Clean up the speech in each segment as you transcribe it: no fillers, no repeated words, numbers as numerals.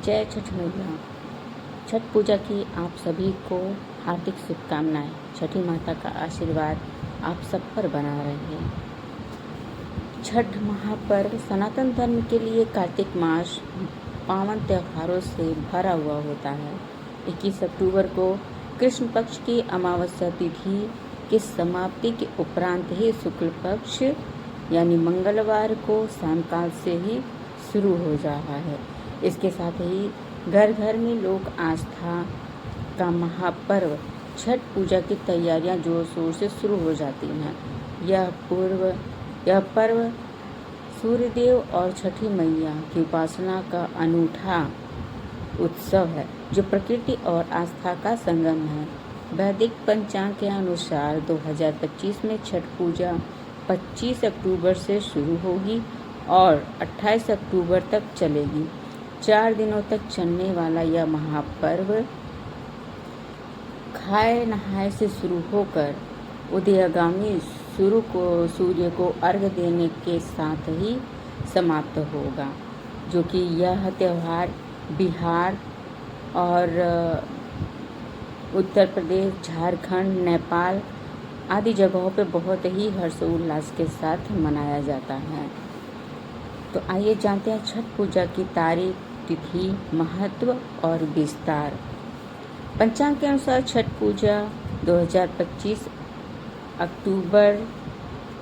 जय छठ मैया। छठ पूजा की आप सभी को हार्दिक शुभकामनाएं। छठी माता का आशीर्वाद आप सब पर बना रहे। छठ महापर्व सनातन धर्म के लिए कार्तिक मास पावन त्योहारों से भरा हुआ होता है। 21 अक्टूबर को कृष्ण पक्ष की अमावस्या तिथि की समाप्ति के उपरांत ही शुक्ल पक्ष यानी मंगलवार को सायंकाल से ही शुरू हो रहा है। इसके साथ ही घर घर में लोक आस्था का महापर्व छठ पूजा की तैयारियां जोर शोर से शुरू हो जाती हैं। यह पर्व सूर्यदेव और छठी मैया की उपासना का अनूठा उत्सव है, जो प्रकृति और आस्था का संगम है। वैदिक पंचांग के अनुसार 2025 में छठ पूजा 25 अक्टूबर से शुरू होगी और 28 अक्टूबर तक चलेगी। 4 दिनों तक चलने वाला यह महापर्व खाए नहाए से शुरू होकर उदयगामी सूर्य को अर्घ्य देने के साथ ही समाप्त होगा, जो कि यह त्यौहार बिहार और उत्तर प्रदेश, झारखंड, नेपाल आदि जगहों पर बहुत ही हर्षोल्लास के साथ मनाया जाता है। तो आइए जानते हैं छठ पूजा की तारीख, तिथि, महत्व और विस्तार। पंचांग के अनुसार छठ पूजा 2025 अक्टूबर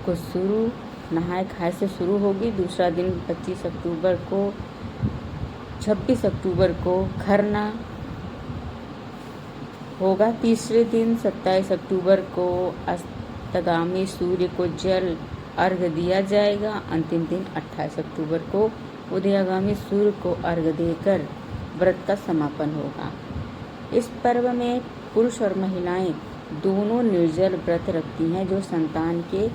को नहाय खाए से शुरू होगी। दूसरा दिन 25 अक्टूबर को, 26 अक्टूबर को खरना होगा। तीसरे दिन 27 अक्टूबर को अस्तगामी सूर्य को जल अर्घ्य दिया जाएगा। अंतिम दिन 28 अक्टूबर को उदयगामी सूर्य को अर्घ्य देकर व्रत का समापन होगा। इस पर्व में पुरुष और महिलाएं दोनों निर्जल व्रत रखती हैं, जो संतान के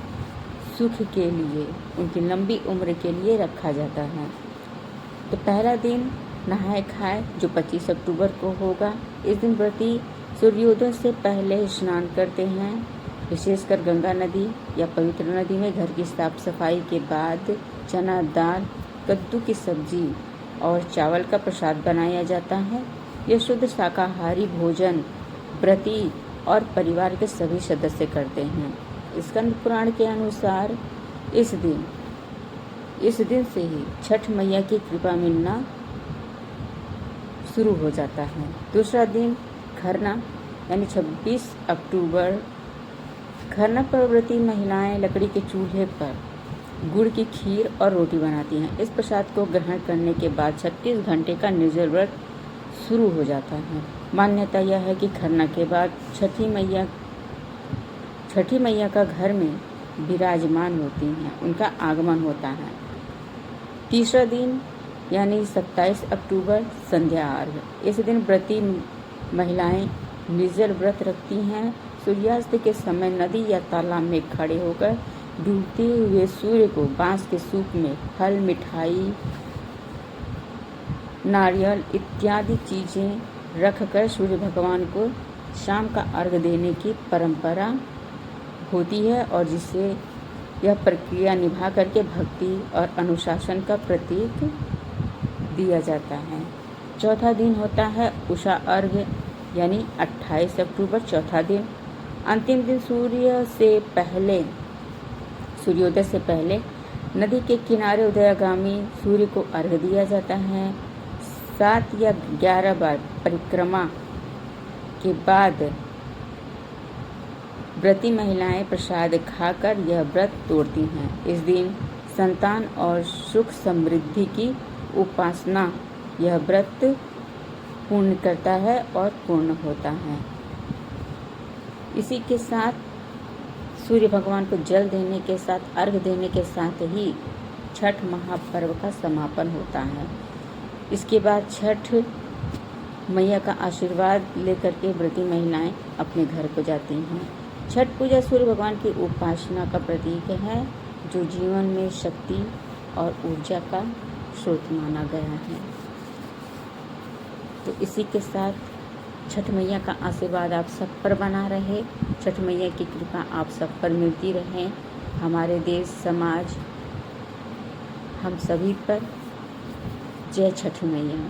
सुख के लिए, उनकी लंबी उम्र के लिए रखा जाता है। तो पहला दिन नहाए खाए जो 25 अक्टूबर को होगा। इस दिन व्रती सूर्योदय से पहले स्नान करते हैं। विशेषकर गंगा नदी या पवित्र नदी में घर की साफ सफाई के बाद चना दाल, कद्दू की सब्जी और चावल का प्रसाद बनाया जाता है। यह शुद्ध शाकाहारी भोजन व्रती और परिवार के सभी सदस्य करते हैं। स्कंद पुराण के अनुसार इस दिन से ही छठ मैया की कृपा मिलना शुरू हो जाता है। दूसरा दिन खरना यानी 26 अक्टूबर। खरना पर व्रती महिलाएं लकड़ी के चूल्हे पर गुड़ की खीर और रोटी बनाती हैं। इस प्रसाद को ग्रहण करने के बाद 36 घंटे का निर्जल व्रत शुरू हो जाता है। मान्यता यह है कि खरना के बाद छठी मैया का घर में विराजमान होती हैं, उनका आगमन होता है। तीसरा दिन यानी 27 अक्टूबर संध्या अर्घ्य। इस दिन व्रती महिलाएं निर्जल व्रत रखती हैं। सूर्यास्त के समय नदी या तालाब में खड़े होकर डूबते हुए सूर्य को बांस के सूप में फल, मिठाई, नारियल इत्यादि चीजें रखकर सूर्य भगवान को शाम का अर्घ्य देने की परंपरा होती है, और जिससे यह प्रक्रिया निभा करके भक्ति और अनुशासन का प्रतीक दिया जाता है। चौथा दिन होता है उषा अर्घ्य यानी 28 अक्टूबर, चौथा दिन। अंतिम दिन सूर्योदय से पहले नदी के किनारे उदयगामी सूर्य को अर्घ्य दिया जाता है। 7 या 11 बार परिक्रमा के बाद व्रती महिलाएं प्रसाद खाकर यह व्रत तोड़ती हैं। इस दिन संतान और सुख समृद्धि की उपासना यह व्रत पूर्ण करता है और पूर्ण होता है। इसी के साथ सूर्य भगवान को जल देने के साथ, अर्घ्य देने के साथ ही छठ महापर्व का समापन होता है। इसके बाद छठ मैया का आशीर्वाद लेकर के व्रती महिलाएं अपने घर को जाती हैं। छठ पूजा सूर्य भगवान की उपासना का प्रतीक है, जो जीवन में शक्ति और ऊर्जा का स्रोत माना गया है। तो इसी के साथ छठ मैया का आशीर्वाद आप सब पर बना रहे। छठ मैया की कृपा आप सब पर मिलती रहे। हमारे देश, समाज, हम सभी पर। जय छठ मैया।